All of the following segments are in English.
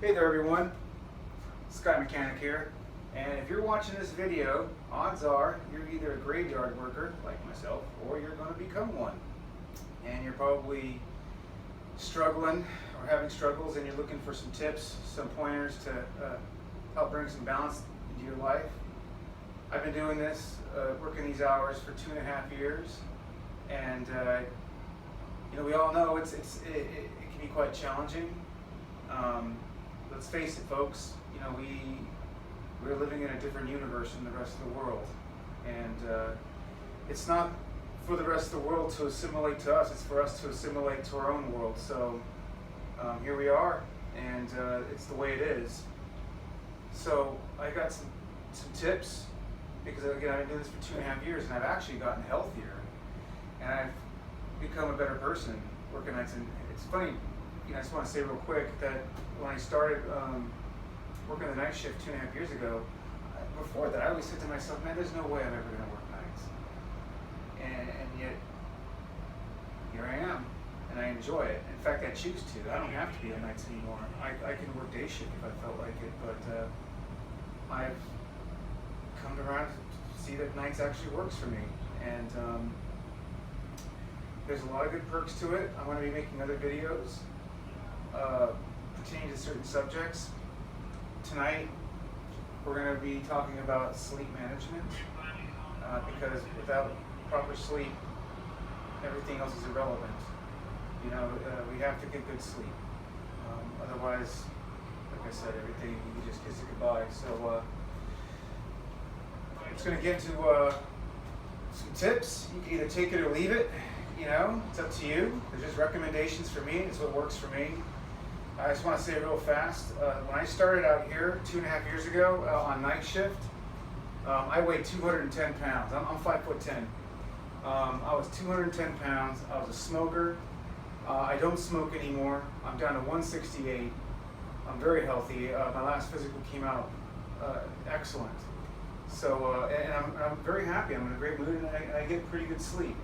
Hey there everyone, Sky Mechanic here, and if you're watching this video, odds are you're either a graveyard worker like myself or you're going to become one. And you're probably struggling or having struggles and you're looking for some tips, some pointers to help bring some balance into your life. I've been doing this, working these hours for 2.5 years, and we all know it can be quite challenging. Let's face it, folks, we're living in a different universe than the rest of the world, and it's not for the rest of the world to assimilate to us, it's for us to assimilate to our own world. So here we are, and it's the way it is. So I got some tips, because again, I've been doing this for 2.5 years, and I've actually gotten healthier, and I've become a better person working nights. And it's funny, I just want to say real quick that when I started working the night shift 2.5 years ago, before that I always said to myself, man, there's no way I'm ever going to work nights. And yet, here I am, and I enjoy it. In fact, I choose to. I don't have to be on nights anymore. I can work day shift if I felt like it, but I've come around to see that nights actually works for me. And there's a lot of good perks to it. I'm going to be making other videos pertaining to certain subjects. Tonight we're going to be talking about sleep management, because without proper sleep, everything else is irrelevant. We have to get good sleep. Otherwise, like I said, everything, you can just kiss it goodbye. So I'm just going to get into some tips. You can either take it or leave it. It's up to you. They're just recommendations for me. It's what works for me. I just want to say real fast, when I started out here 2.5 years ago on night shift, I weighed 210 pounds. I'm 5'10". I was 210 pounds. I was a smoker. I don't smoke anymore. I'm down to 168. I'm very healthy. My last physical came out excellent. So, and I'm very happy. I'm in a great mood, and I get pretty good sleep.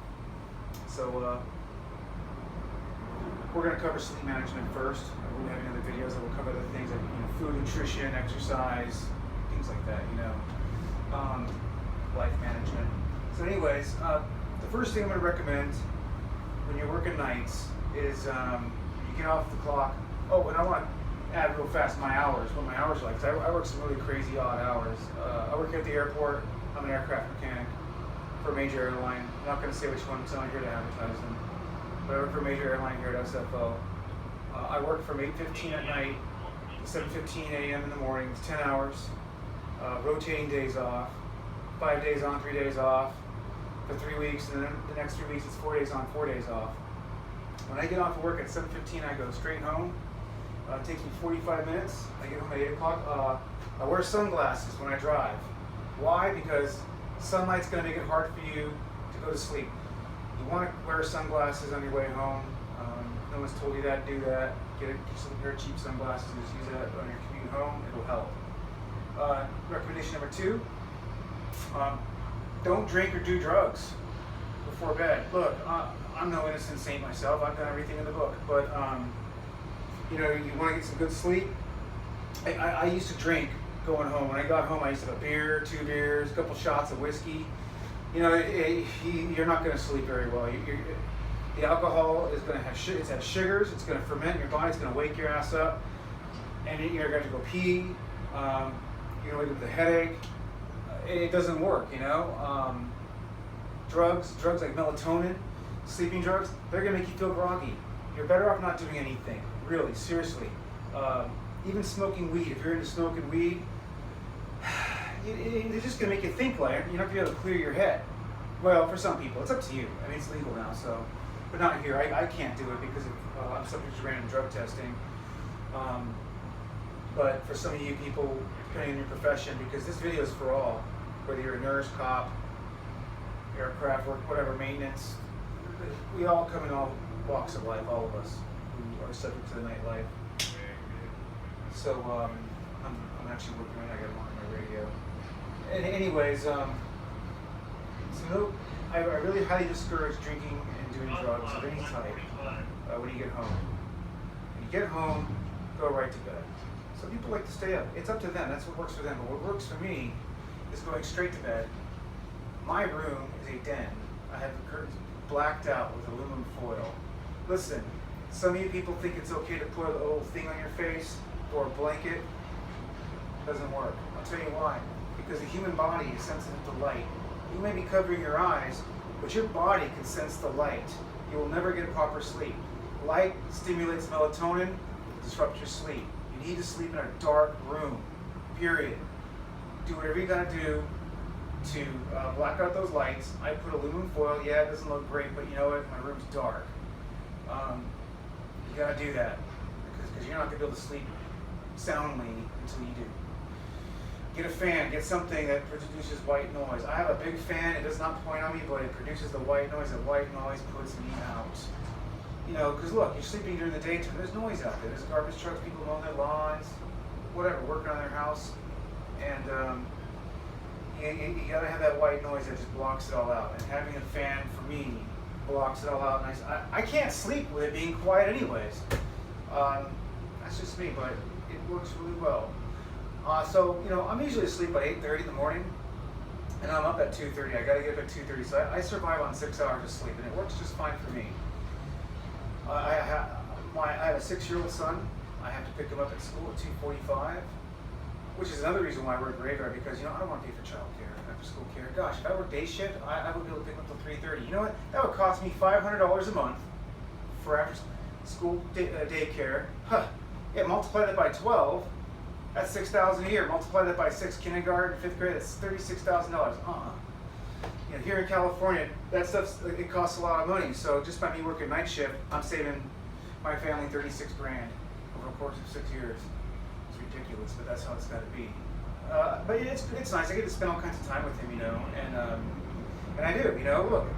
So we're going to cover sleep management first. We'll have other videos that will cover the things like food, nutrition, exercise, things like that. Life management. So, anyways, the first thing I'm going to recommend when you're working nights is you get off the clock. Oh, and I want to add real fast my hours. What my hours are like. 'Cause I work some really crazy odd hours. I work at the airport. I'm an aircraft mechanic for a major airline. I'm not going to say which one, so I'm not here to advertise them. But I work for a major airline here at SFO. I work from 8:15 at night to 7:15 a.m. in the morning. It's 10 hours, rotating days off, 5 days on, 3 days off for 3 weeks, and then the next 3 weeks it's 4 days on, 4 days off. When I get off of work at 7:15, I go straight home. It takes me 45 minutes. I get home at 8 o'clock. I wear sunglasses when I drive. Why? Because sunlight's going to make it hard for you to go to sleep. You want to wear sunglasses on your way home. No one's told you that. Do that. Get some pair of cheap sunglasses and just use that on your commute home. It'll help. Recommendation number 2: don't drink or do drugs before bed. Look, I'm no innocent saint myself. I've done everything in the book, but you want to get some good sleep. I used to drink going home. When I got home, I used to have a beer, 2 beers, a couple shots of whiskey. You're not going to sleep very well. The alcohol is going to have sugars. It's going to ferment. Your body's going to wake your ass up, and you're going to go pee. You're going to wake up with a headache. It doesn't work. Drugs like melatonin, sleeping drugs, they're going to make you feel groggy. You're better off not doing anything. Really, seriously. Even smoking weed. If you're into smoking weed, it's just going to make you think like you're not going to be able to clear your head. Well, for some people, it's up to you. I mean, it's legal now, so, but not here. I can't do it because I'm subject to random drug testing. But for some of you people, depending on your profession, because this video is for all, whether you're a nurse, cop, aircraft work, whatever, maintenance, we all come in all walks of life, all of us who are subject to the nightlife. So I'm actually working right now. I got them on my radio. Anyways, I really highly discourage drinking and doing drugs of any type when you get home. When you get home, go right to bed. Some people like to stay up. It's up to them. That's what works for them. But what works for me is going straight to bed. My room is a den. I have the curtains blacked out with aluminum foil. Listen, some of you people think it's okay to put a little thing on your face or a blanket. Doesn't work. I'll tell you why. Because the human body is sensitive to light. You may be covering your eyes, but your body can sense the light. You will never get proper sleep. Light stimulates melatonin, disrupts your sleep. You need to sleep in a dark room, period. Do whatever you gotta do to black out those lights. I put aluminum foil. Yeah, it doesn't look great, but you know what? My room's dark. You gotta do that because you're not gonna be able to sleep soundly until you do. Get a fan, get something that produces white noise. I have a big fan, it does not point on me, but it produces the white noise. The white noise puts me out. You know, because look, you're sleeping during the daytime, there's noise out there. There's garbage trucks, people mowing their lawns, whatever, working on their house. And you gotta have that white noise that just blocks it all out. And having a fan, for me, blocks it all out. And I can't sleep with it being quiet anyways. That's just me, but it works really well. So, you know, I'm usually asleep by 8:30 in the morning, and I'm up at 2:30. I gotta get up at 2:30, so I survive on 6 hours of sleep, and it works just fine for me. I have a 6-year-old son. I have to pick him up at school at 2:45, which is another reason why I work graveyard, because, you know, I don't want to pay for childcare, after school care. Gosh, if I work day shift, I would be able to pick him up till 3:30. You know what? That would cost me $500 a month for after school daycare. Huh. Yeah, multiply that by 12. That's $6,000 a year. Multiply that by 6 kindergarten, 5th grade. That's $36,000. You know, here in California, that stuff it costs a lot of money. So just by me working night shift, I'm saving my family $36 grand over the course of 6 years. It's ridiculous, but that's how it's got to be. But it's nice. I get to spend all kinds of time with him, you know, and I do. You know, look,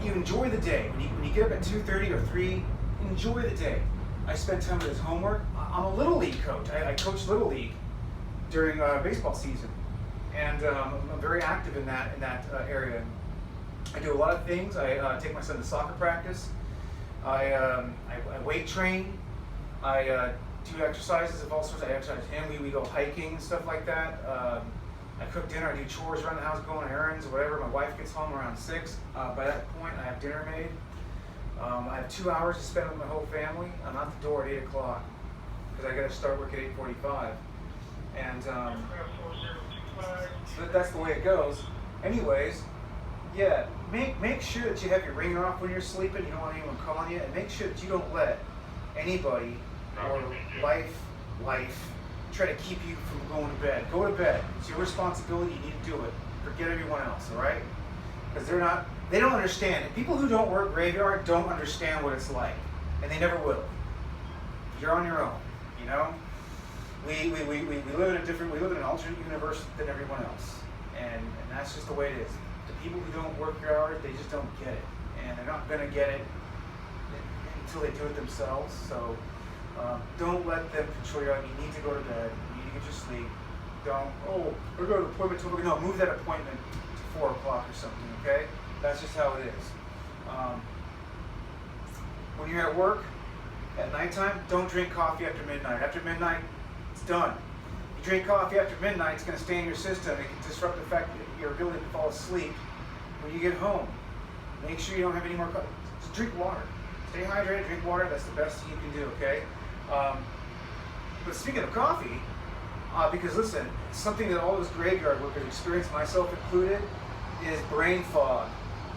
you enjoy the day when you get up at 2:30 or 3. Enjoy the day. I spend time with his homework. I'm a Little League coach. I coach Little League during baseball season, and I'm very active in that area. I do a lot of things. I take my son to soccer practice. I weight train. I do exercises of all sorts. I exercise him. We go hiking and stuff like that. I cook dinner. I do chores around the house, go on errands, whatever. My wife gets home around 6. By that point, I have dinner made. I have 2 hours to spend with my whole family. I'm out the door at 8 o'clock because I got to start work at 8:45, and so that's the way it goes. Anyways, yeah, make sure that you have your ringer off when you're sleeping. You don't want anyone calling you, and make sure that you don't let anybody or life try to keep you from going to bed. Go to bed. It's your responsibility. You need to do it. Forget everyone else. All right? Because they don't understand it. People who don't work graveyard don't understand what it's like, and they never will. You're on your own, you know. We live in an alternate universe than everyone else, and that's just the way it is. The people who don't work graveyard, they just don't get it, and they're not gonna get it until they do it themselves. So don't let them control you. You need to go to bed. You need to get your sleep. Don't. Oh, we're going to an appointment tomorrow. No, move that appointment to 4 o'clock or something. Okay. That's just how it is. When you're at work, at nighttime, don't drink coffee after midnight. After midnight, it's done. You drink coffee after midnight, it's going to stay in your system. It can disrupt your ability to fall asleep when you get home. Make sure you don't have any more coffee. Just drink water. Stay hydrated, drink water. That's the best thing you can do, okay? But speaking of coffee, because listen, something that all of us graveyard workers experience, myself included, is brain fog.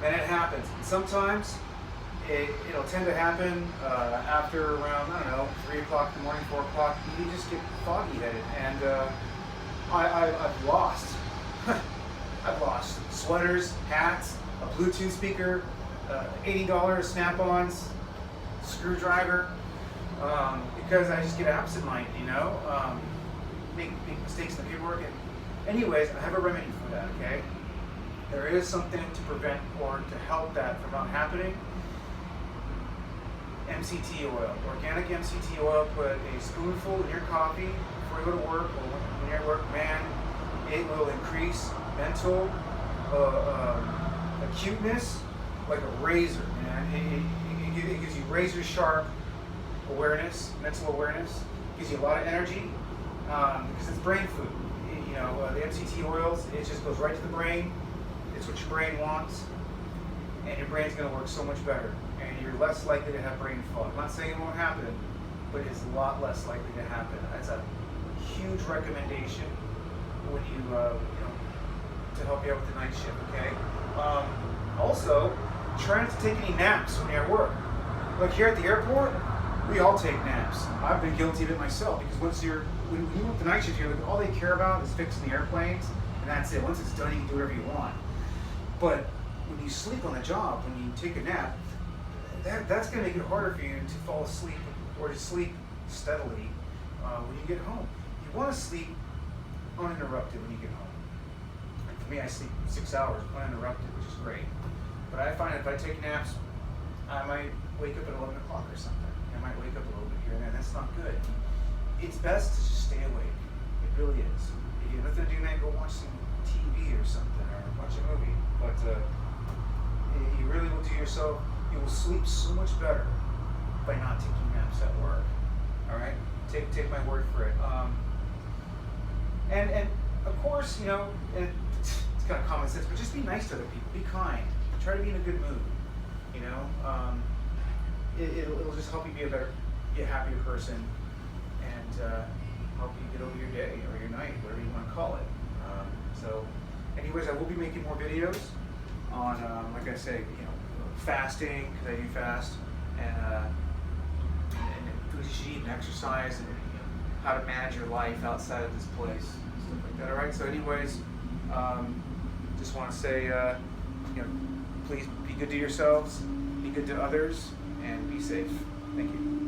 And it happens. And sometimes it'll tend to happen after around, I don't know, 3 o'clock in the morning, 4 o'clock. You just get foggy-headed. And I've lost. I've lost sweaters, hats, a Bluetooth speaker, $80 Snap-ons, screwdriver, because I just get absent-minded, you know, make mistakes in the paperwork. And anyways, I have a remedy for that, okay? There is something to prevent or to help that from not happening. MCT oil, organic MCT oil. Put a spoonful in your coffee before you go to work or when you're at work. Man, it will increase mental acuteness like a razor, man. It gives you razor sharp awareness, mental awareness. Gives you a lot of energy because it's brain food. You know, the MCT oils, it just goes right to the brain. It's what your brain wants, and your brain's going to work so much better, and you're less likely to have brain fog. I'm not saying it won't happen, but it's a lot less likely to happen. That's a huge recommendation when you know, to help you out with the night shift. Okay. Also, try not to take any naps when you're at work. Like here at the airport, we all take naps. I've been guilty of it myself because when you work the night shift here, all they care about is fixing the airplanes, and that's it. Once it's done, you can do whatever you want. But when you sleep on the job, when you take a nap, that's going to make it harder for you to fall asleep or to sleep steadily when you get home. You want to sleep uninterrupted when you get home. Like for me, I sleep 6 hours uninterrupted, which is great. But I find if I take naps, I might wake up at 11 o'clock or something. I might wake up a little bit here and there. That's not good. It's best to just stay awake. It really is. If you have nothing to do, man, go watch some TV or something, or watch a movie. But you really will do yourself, you will sleep so much better by not taking naps at work. All right? Take my word for it. And of course, you know, it's kind of common sense, but just be nice to other people. Be kind. Try to be in a good mood. You know, it'll just help you be a happier person, and help you get over your day or your night, whatever you want to call it. So, anyways, I will be making more videos on, like I say, you know, fasting, because I do fast, and foods you should eat and exercise, and you know, how to manage your life outside of this place, stuff like that. All right. So, anyways, just want to say, you know, please be good to yourselves, be good to others, and be safe. Thank you.